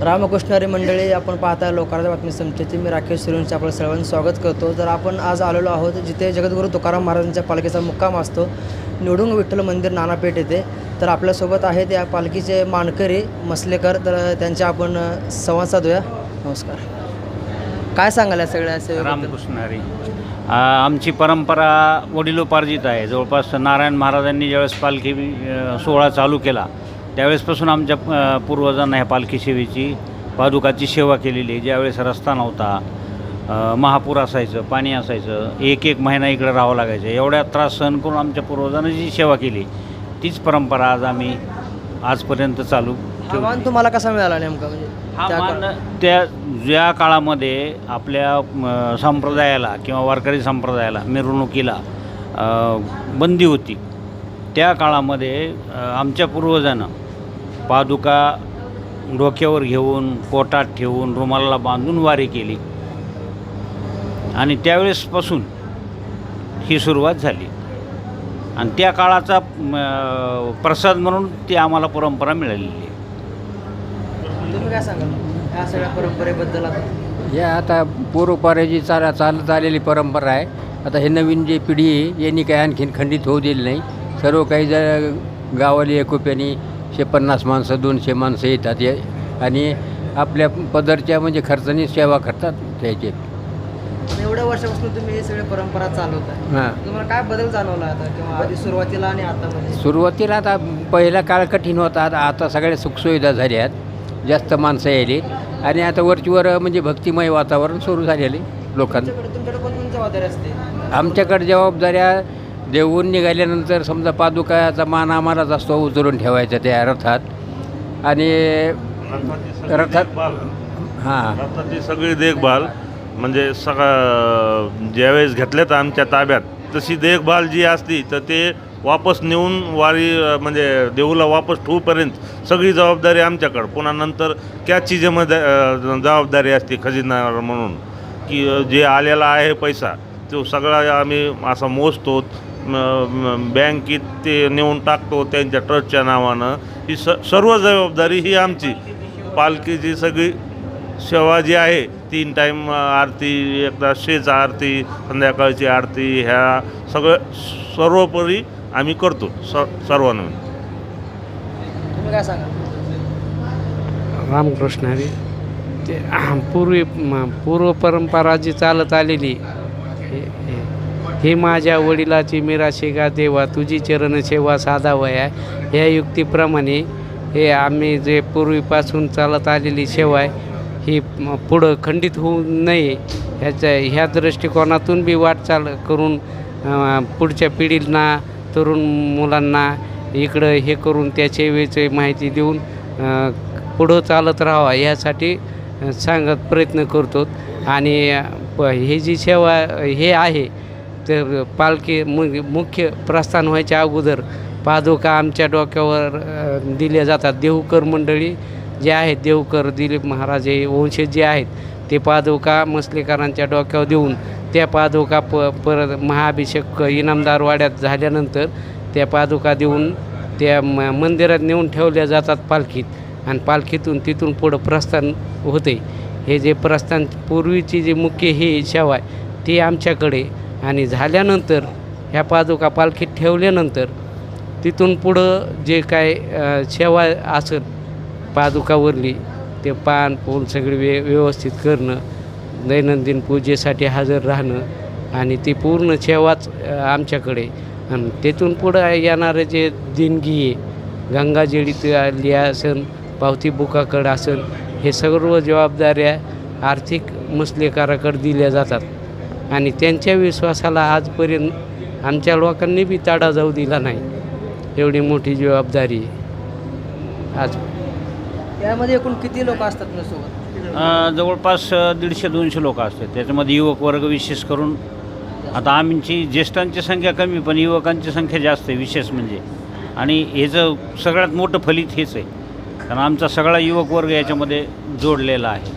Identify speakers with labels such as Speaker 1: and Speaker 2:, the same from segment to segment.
Speaker 1: रामकृष्ण हरी मंडळी, आपण पाहता लोकांच्या बातमी समितीचे मी राकेश सुरेंचे आपलं सर्वांचं स्वागत करतो. तर आपण आज आलेलो आहोत जिथे जगद्गुरू तुकाराम महाराजांच्या पालखीचा मुक्काम असतो, निवडुंग विठ्ठल मंदिर नानापेठ येथे. तर आपल्यासोबत आहेत या पालखीचे मानकरी मसलेकर, तर त्यांचे आपण संवाद साधूया. नमस्कार, काय सांगाल या सगळ्या सेवेबद्दल?
Speaker 2: रामकृष्ण हरी. आमची परंपरा वडिलोपार्जित आहे. जवळपास नारायण महाराजांनी ज्यावेळेस पालखी सोहळा चालू केला त्यावेळेसपासून आमच्या पूर्वजांना ह्या पालखी सेवेची पादुकाची सेवा केलेली आहे. ज्यावेळेस रस्ता नव्हता, महापूर असायचं, पाणी असायचं, एक महिना इकडं राहावं लागायचं, एवढ्या त्रास सहन करून आमच्या पूर्वजांनी जी सेवा केली तीच परंपरा आज आम्ही आजपर्यंत चालू
Speaker 1: हा मान तुम्हाला कसा मिळाला नेमका? म्हणजे
Speaker 2: हा मान त्या ज्या काळामध्ये आपल्या संप्रदायाला किंवा वारकरी संप्रदायाला मिरवणुकीला बंदी होती, त्या काळामध्ये आमच्या पूर्वजांना पादुका डोक्यावर घेऊन पोटात ठेवून रुमालाला बांधून वारी केली आणि त्यावेळेसपासून ही सुरुवात झाली आणि त्या काळाचा प्रसाद म्हणून ती आम्हाला परंपरा मिळालेली आहे.
Speaker 1: तुम्ही काय सांगाल या सगळ्या परंपरेबद्दल?
Speaker 3: आता पूर्वपराची चालत आलेली परंपरा आहे. आता हे नवीन जी पिढी आहे यांनी काही आणखीन खंडित होऊ दिली नाही. सर्व काही जर गावाली एकोप्याने 150 माणसं 200 माणसं येतात आणि आपल्या पदरच्या म्हणजे खर्चाने सेवा करतात त्याचे.
Speaker 1: एवढ्या वर्षापासून तुम्ही हे सगळे परंपरा चालवताय,
Speaker 3: हां,
Speaker 1: तुम्हाला काय बदल जाणवला आता किंवा आधी सुरुवातीला आणि आता? म्हणजे
Speaker 3: सुरुवातीला आता पहिला काळ कठीण होता, आता सगळ्या सुखसुविधा झाल्या आहेत, जास्त माणसं यायली आणि आता वरचीवर म्हणजे भक्तिमय वातावरण सुरू झालेले लोकांना.
Speaker 1: तुमच्याकडे कोणती जबाबदारी असते?
Speaker 3: आमच्याकडे जबाबदाऱ्या देऊन निघाल्यानंतर समजा पादुकाचा मान आम्हालाच असतो उचलून ठेवायचा त्या रथात आणि रथात
Speaker 4: रथाची सगळी देखभाल म्हणजे ज्यावेळेस घेतल्यात आमच्या ताब्यात तशी देखभाल जी असती तर ते वापस नेऊन वारी म्हणजे देऊला वापस ठेवूपर्यंत सगळी जबाबदारी आमच्याकडं. पुन्हा नंतर त्या चीजेमध्ये जबाबदारी असते खजिनावर म्हणून की जे आलेला आहे पैसा तो सगळा आम्ही असा मोजतो, बँकेत ते नेऊन टाकतो त्यांच्या ट्रस्टच्या नावानं. ही सर्व जबाबदारी ही आमची. पालखीची सगळी सेवा जी आहे 3 टाईम आरती, एकदा शेज आरती, संध्याकाळची आरती, ह्या सर्वोपरी आम्ही करतो सर्वांना.
Speaker 1: तुम्ही काय सांगा?
Speaker 5: रामकृष्ण हरी. ते पूर्व परंपरा जी चालत आलेली हे माझ्या वडिलाची मिराशी गा देवा, तुझी चरण सेवा साधावया, ह्या युक्तीप्रमाणे हे आम्ही जे पूर्वीपासून चालत आलेली सेवा आहे ही पुढं खंडित होऊ नये ह्या दृष्टिकोनातून बी वाटचाल करून पुढच्या पिढींना, तरुण मुलांना इकडं हे करून त्या सेवेची माहिती देऊन पुढं चालत राहावा यासाठी सांगत प्रयत्न करतो. आणि हे जी सेवा हे आहे तर पालखी मुख्य प्रस्थान व्हायच्या अगोदर पादुका आमच्या डोक्यावर दिल्या जातात. देहूकर मंडळी जे आहेत, देहूकर दिलीप महाराज हे वंशज जे आहेत ते पादुका मसलेकरांच्या डोक्यावर देऊन त्या पादुका परत महाअभिषेक इनामदार वाड्यात झाल्यानंतर त्या पादुका देऊन त्या मंदिरात नेऊन ठेवल्या जातात पालखीत आणि पालखीतून तिथून पुढं प्रस्थान होते. हे जे प्रस्थान पूर्वीची जी मुख्य ही सेवा आहे ती आमच्याकडे आणि झाल्यानंतर ह्या पादुका पालखीत ठेवल्यानंतर तिथून पुढं जे काय सेवा असेल पादुकावरली ते पान पोल सगळी व्यवस्थित करणं, दैनंदिन पूजेसाठी हजर राहणं आणि ती पूर्ण सेवाच आमच्याकडे. आणि तिथून पुढं येणारे जे देणगी आहे, गंगाजळीत आली असेल, पावती बुकाकडं असेल, हे सर्व जबाबदाऱ्या आर्थिक मसलेकाराकडे दिल्या जातात आणि त्यांच्या विश्वासाला आजपर्यंत आमच्या लोकांनी बी ताडा जाऊ दिला नाही. एवढी मोठी जबाबदारी आज.
Speaker 1: यामध्ये एकूण किती लोक असतात ना सोबत?
Speaker 2: जवळपास 150-200 लोक असतात. त्याच्यामध्ये युवक वर्ग विशेष करून. आता आमची ज्येष्ठांची संख्या कमी पण युवकांची संख्या जास्त आहे विशेष म्हणजे. आणि ह्याचं सगळ्यात मोठं फलित हेच आहे कारण आमचा सगळा युवक वर्ग याच्यामध्ये जोडलेला आहे.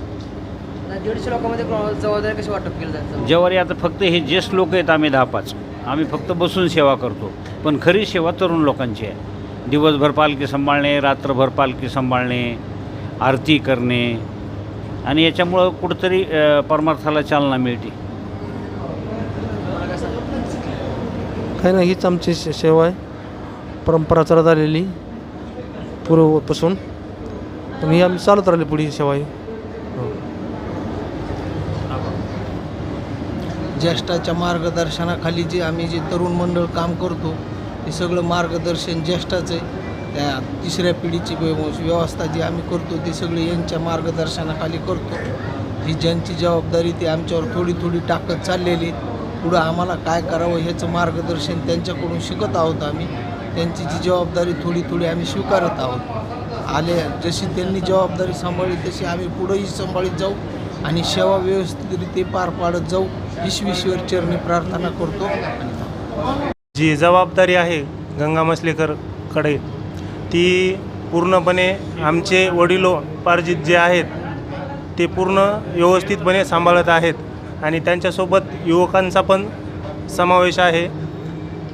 Speaker 1: 150 लोकांमध्ये जबाबदारी कशी वाटप केली जाते?
Speaker 2: जेवारी आता फक्त हे ज्येष्ठ लोक आहेत आम्ही 10-5, आम्ही फक्त बसून सेवा करतो. पण खरी सेवा तरुण लोकांची आहे. दिवसभर पालखी सांभाळणे, रात्रभर पालखी सांभाळणे, आरती करणे आणि याच्यामुळं कुठंतरी परमार्थाला चालना मिळते.
Speaker 6: काही नाही, हीच आमची सेवा आहे, परंपरा चालत आलेली पूर्वपासून, पण ही आम्ही चालत राहिली पुढे ही सेवा आहे.
Speaker 7: ज्येष्ठाच्या मार्गदर्शनाखाली जे आम्ही जे तरुण मंडळ काम करतो ते सगळं मार्गदर्शन ज्येष्ठाचं आहे. त्या तिसऱ्या पिढीची व्यवस्था जी आम्ही करतो ते सगळे यांच्या मार्गदर्शनाखाली करतो. ही ज्यांची जबाबदारी ती आमच्यावर थोडी थोडी टाकत चाललेली. पुढं आम्हाला काय करावं ह्याचं मार्गदर्शन त्यांच्याकडून शिकत आहोत आम्ही. त्यांची जी जबाबदारी थोडी थोडी आम्ही स्वीकारत आहोत. जशी त्यांनी जबाबदारी सांभाळली तशी आम्ही पुढंही सांभाळीत जाऊ आणि सेवा व्यवस्थितरित्या पार पाडत जाऊ, ईश्वर चरणी प्रार्थना करतो.
Speaker 8: जी जबाबदारी आहे गंगा मसलेकरकडे ती पूर्णपणे आमचे वडिलोपार्जित जे आहेत ते पूर्ण व्यवस्थितपणे सांभाळत आहेत आणि त्यांच्यासोबत युवकांचा पण समावेश आहे.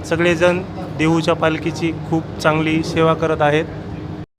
Speaker 8: सगळेजण देहूच्या पालखीची खूप चांगली सेवा करत आहेत.